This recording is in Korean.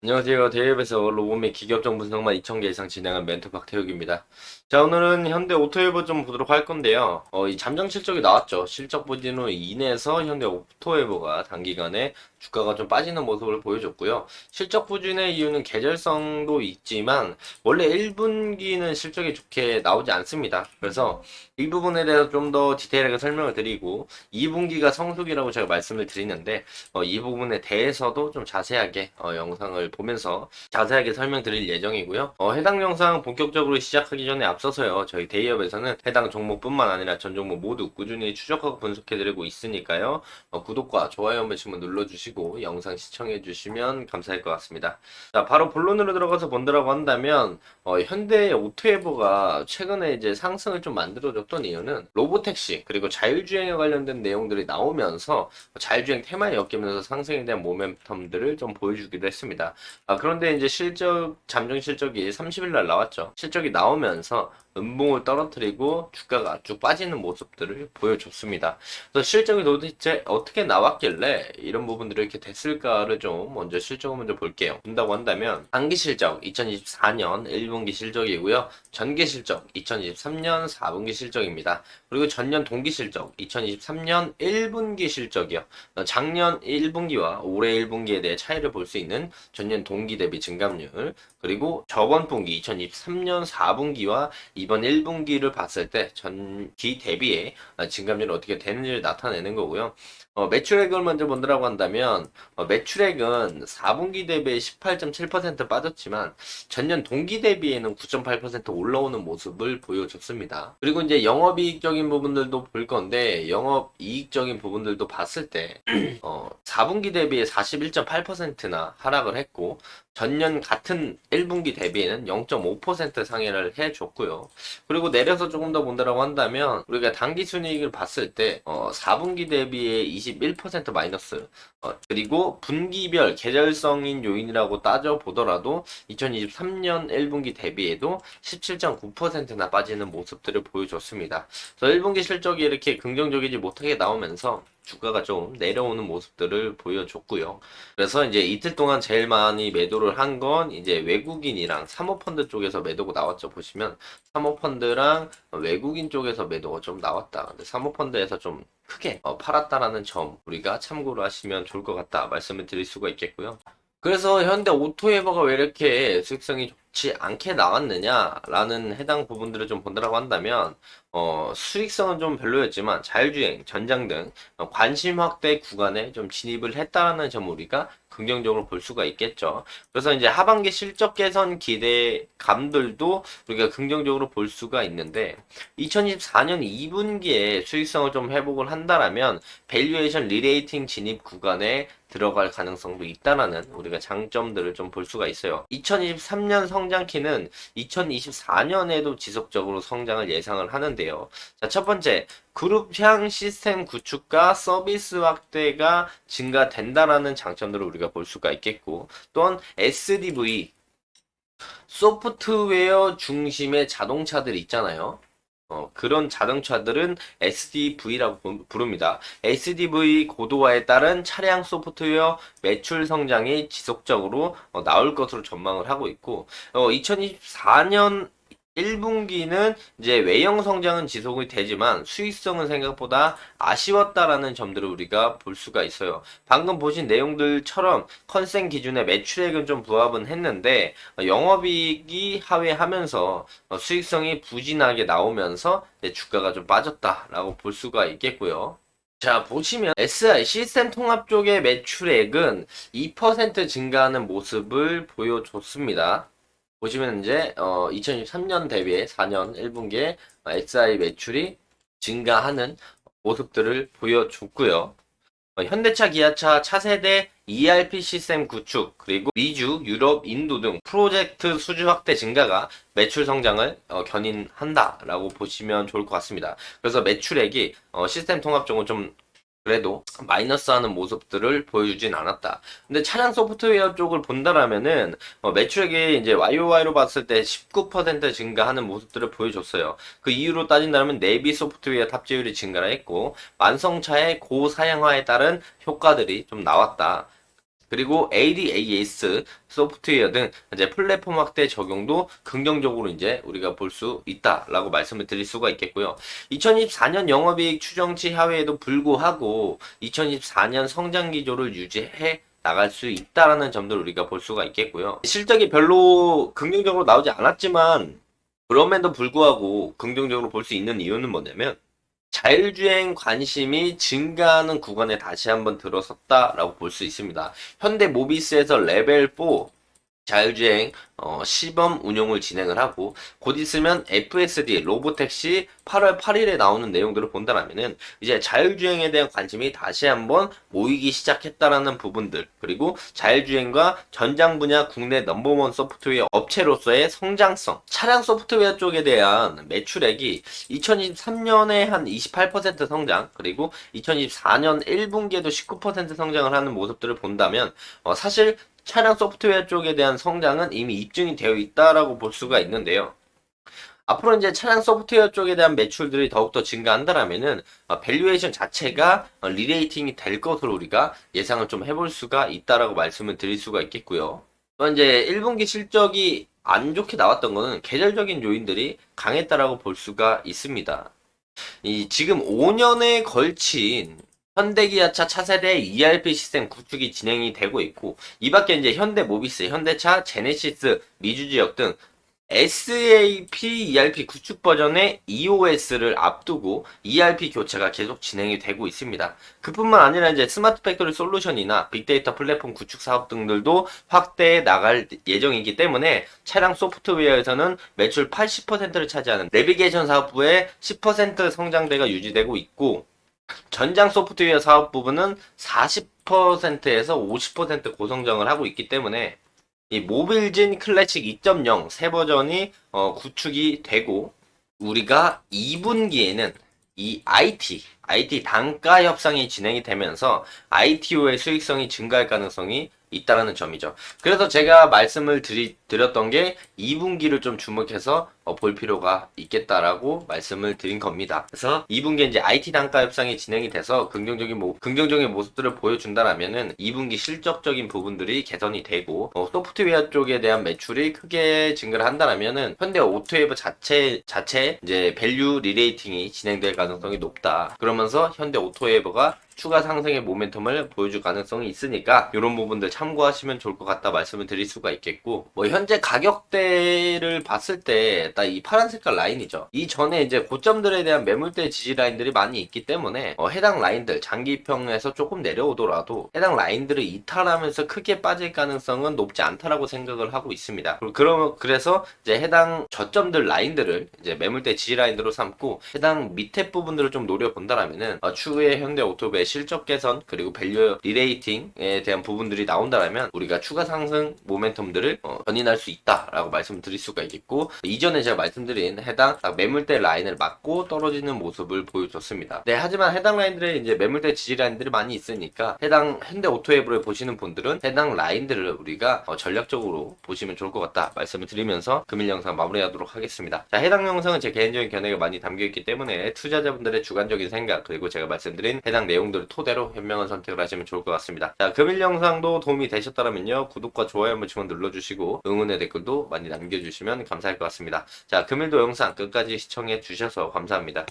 안녕하세요. 대회에서 로봇 기계업종 분석만 2,000개 이상 진행한 멘토 박태욱입니다. 자, 오늘은 현대 오토웨버 좀 보도록 할 건데요. 이 잠정 실적이 나왔죠. 실적 부진으로 인해서 현대 오토웨버가 단기간에 주가가 좀 빠지는 모습을 보여줬고요. 실적 부진의 이유는 계절성도 있지만 원래 1분기는 실적이 좋게 나오지 않습니다. 그래서 이 부분에 대해서 좀 더 디테일하게 설명을 드리고 2분기가 성수기라고 제가 말씀을 드리는데 이 부분에 대해서도 좀 자세하게 영상을 보면서 자세하게 설명드릴 예정이고요. 해당 영상 본격적으로 시작하기 전에 앞서서요. 저희 데이업에서는 해당 종목뿐만 아니라 전 종목 모두 꾸준히 추적하고 분석해드리고 있으니까요. 구독과 좋아요 한 번씩만 눌러주시고 영상 시청해주시면 감사할 것 같습니다. 자, 바로 본론으로 들어가서 본다라고 한다면 현대 오토에버가 최근에 이제 상승을 좀 만들어줬던 이유는 로보택시 그리고 자율주행에 관련된 내용들이 나오면서 자율주행 테마에 엮이면서 상승에 대한 모멘텀들을 좀 보여주기도 했습니다. 그런데 이제 잠정 실적이 30일 날 나왔죠. 실적이 나오면서 음봉을 떨어뜨리고 주가가 쭉 빠지는 모습들을 보여줬습니다. 그래서 실적이 도대체 어떻게 나왔길래 이런 부분들이 이렇게 됐을까를 좀 먼저 실적을 먼저 볼게요. 본다고 한다면 단기 실적 2024년 1분기 실적이고요. 전기 실적 2023년 4분기 실적입니다. 그리고 전년 동기 실적 2023년 1분기 실적이요. 작년 1분기와 올해 1분기에 대해 차이를 볼 수 있는 전년 동기 대비 증감률, 그리고 저번 분기 2023년 4분기와 이번 1분기를 봤을 때 전기 대비의 증감률이 어떻게 되는지를 나타내는 거고요. 매출액을 먼저 본다라고 한다면 매출액은 4분기 대비에 18.7% 빠졌지만 전년 동기 대비에는 9.8% 올라오는 모습을 보여줬습니다. 그리고 이제 영업이익적인 부분들도 볼 건데 영업이익적인 부분들도 봤을 때 4분기 대비에 41.8%나 하락을 했고 전년 같은 1분기 대비에는 0.5% 상회를 해줬고요. 그리고 내려서 조금 더 본다라고 한다면 우리가 단기 순이익을 봤을 때 4분기 대비에 21% 마이너스, 그리고 분기별 계절성인 요인이라고 따져보더라도 2023년 1분기 대비에도 17.9%나 빠지는 모습들을 보여줬습니다. 그래서 1분기 실적이 이렇게 긍정적이지 못하게 나오면서 주가가 좀 내려오는 모습들을 보여줬고요. 그래서 이제 이틀 동안 제일 많이 매도를 한 건 이제 외국인이랑 사모펀드 쪽에서 매도가 나왔죠. 보시면 사모펀드랑 외국인 쪽에서 매도가 좀 나왔다. 근데 사모펀드에서 좀 크게 팔았다라는 점 우리가 참고를 하시면 좋을 것 같다 말씀을 드릴 수가 있겠고요. 그래서 현대 오토에버가 왜 이렇게 수익성이 좋지 않게 나왔느냐라는 해당 부분들을 좀 본다라고 한다면 수익성은 좀 별로였지만 자율주행, 전장 등 관심 확대 구간에 좀 진입을 했다라는 점 우리가 긍정적으로 볼 수가 있겠죠. 그래서 이제 하반기 실적 개선 기대감들도 우리가 긍정적으로 볼 수가 있는데 2024년 2분기에 수익성을 좀 회복을 한다라면 밸류에이션 리레이팅 진입 구간에 들어갈 가능성도 있다라는 우리가 장점들을 좀 볼 수가 있어요. 2023년 성장키는 2024년에도 지속적으로 성장을 예상을 하는데요. 자, 첫 번째, 그룹향 시스템 구축과 서비스 확대가 증가된다라는 장점들을 우리가 볼 수가 있겠고, 또한 SDV, 소프트웨어 중심의 자동차들 있잖아요. 그런 자동차들은 SDV라고 부릅니다. SDV 고도화에 따른 차량 소프트웨어 매출 성장이 지속적으로 나올 것으로 전망을 하고 있고, 2024년 1분기는 이제 외형 성장은 지속이 되지만 수익성은 생각보다 아쉬웠다라는 점들을 우리가 볼 수가 있어요. 방금 보신 내용들처럼 컨센 기준의 매출액은 좀 부합은 했는데 영업이익이 하회하면서 수익성이 부진하게 나오면서 주가가 좀 빠졌다라고 볼 수가 있겠고요. 자, 보시면 SI 시스템 통합 쪽의 매출액은 2% 증가하는 모습을 보여줬습니다. 보시면 이제 2023년 대비해 4년 1분기에 SI 매출이 증가하는 모습들을 보여줬고요. 현대차, 기아차, 차세대 ERP 시스템 구축, 그리고 미주, 유럽, 인도 등 프로젝트 수주 확대 증가가 매출 성장을 견인한다라고 보시면 좋을 것 같습니다. 그래서 매출액이 시스템 통합 쪽은 좀 그래도 마이너스하는 모습들을 보여주진 않았다. 근데 차량 소프트웨어 쪽을 본다라면은 매출액이 이제 YOY로 봤을 때 19% 증가하는 모습들을 보여줬어요. 그 이유로 따진다면 내비 소프트웨어 탑재율이 증가를 했고 완성차의 고사양화에 따른 효과들이 좀 나왔다. 그리고 ADAS 소프트웨어 등 이제 플랫폼 확대 적용도 긍정적으로 이제 우리가 볼 수 있다라고 말씀을 드릴 수가 있겠고요. 2024년 영업이익 추정치 하회에도 불구하고 2024년 성장 기조를 유지해 나갈 수 있다라는 점들을 우리가 볼 수가 있겠고요. 실적이 별로 긍정적으로 나오지 않았지만 그럼에도 불구하고 긍정적으로 볼 수 있는 이유는 뭐냐면 자율주행 관심이 증가하는 구간에 다시 한번 들어섰다라고 볼 수 있습니다. 현대 모비스에서 레벨 4 자율주행 시범 운용을 진행을 하고 곧 있으면 FSD 로보택시 8월 8일에 나오는 내용들을 본다면은 이제 자율주행에 대한 관심이 다시 한번 모이기 시작했다라는 부분들, 그리고 자율주행과 전장 분야 국내 넘버원 소프트웨어 업체로서의 성장성, 차량 소프트웨어 쪽에 대한 매출액이 2023년에 한 28% 성장, 그리고 2024년 1분기에도 19% 성장을 하는 모습들을 본다면 사실 차량 소프트웨어 쪽에 대한 성장은 이미 입증이 되어 있다라고 볼 수가 있는데요. 앞으로 이제 차량 소프트웨어 쪽에 대한 매출들이 더욱더 증가한다라면은 밸류에이션 자체가 리레이팅이 될 것으로 우리가 예상을 좀 해볼 수가 있다라고 말씀을 드릴 수가 있겠고요. 또 이제 1분기 실적이 안 좋게 나왔던 거는 계절적인 요인들이 강했다라고 볼 수가 있습니다. 이 지금 5년에 걸친 현대기아차 차세대 ERP 시스템 구축이 진행이 되고 있고, 이 밖에 이제 현대모비스, 현대차, 제네시스, 미주지역 등 SAP ERP 구축 버전의 EOS를 앞두고 ERP 교체가 계속 진행이 되고 있습니다. 그뿐만 아니라 이제 스마트 팩토리 솔루션이나 빅데이터 플랫폼 구축 사업 등들도 확대해 나갈 예정이기 때문에 차량 소프트웨어에서는 매출 80%를 차지하는 내비게이션 사업부의 10% 성장대가 유지되고 있고, 전장 소프트웨어 사업 부분은 40%에서 50% 고성장을 하고 있기 때문에 이 모빌진 클래식 2.0 새 버전이 구축이 되고, 우리가 2분기에는 이 IT 단가 협상이 진행이 되면서 ITO의 수익성이 증가할 가능성이 있다라는 점이죠. 그래서 제가 말씀을 드렸던 게 2분기를 좀 주목해서 볼 필요가 있겠다라고 말씀을 드린 겁니다. 그래서 2분기에 이제 IT 단가 협상이 진행이 돼서 긍정적인 모습들을 보여준다라면은 2분기 실적적인 부분들이 개선이 되고 소프트웨어 쪽에 대한 매출이 크게 증가를 한다라면은 현대 오토웨이브 자체 이제 밸류 리레이팅이 진행될 가능성이 높다. 그러면서 현대 오토웨이브가 추가 상승의 모멘텀을 보여줄 가능성이 있으니까 이런 부분들 참고하시면 좋을 것 같다 말씀을 드릴 수가 있겠고, 뭐 현재 가격대를 봤을 때 딱 이 파란 색깔 라인이죠. 이 전에 이제 고점들에 대한 매물대 지지 라인들이 많이 있기 때문에 해당 라인들 장기평에서 조금 내려오더라도 해당 라인들을 이탈하면서 크게 빠질 가능성은 높지 않다라고 생각을 하고 있습니다. 그래서 이제 해당 저점들 라인들을 이제 매물대 지지 라인으로 삼고 해당 밑에 부분들을 좀 노려본다라면은 추후에 현대 오토바이 실적 개선 그리고 밸류 리레이팅에 대한 부분들이 나온다면 우리가 추가 상승 모멘텀들을 견인할 수 있다라고 말씀을 드릴 수가 있겠고, 이전에 제가 말씀드린 해당 매물대 라인을 맞고 떨어지는 모습을 보여줬습니다. 네, 하지만 해당 라인들에 이제 매물대 지지 라인들이 많이 있으니까 해당 현대 오토웨이브를 보시는 분들은 해당 라인들을 우리가 전략적으로 보시면 좋을 것 같다 말씀을 드리면서 금일 영상 마무리하도록 하겠습니다. 자, 해당 영상은 제 개인적인 견해가 많이 담겨있기 때문에 투자자분들의 주관적인 생각 그리고 제가 말씀드린 해당 내용들을 토대로 현명한 선택을 하시면 좋을 것 같습니다. 자, 금일 영상도 도움이 되셨다면요, 구독과 좋아요 한 번씩만 눌러주시고 응원의 댓글도 많이 남겨주시면 감사할 것 같습니다. 자, 금일도 영상 끝까지 시청해 주셔서 감사합니다.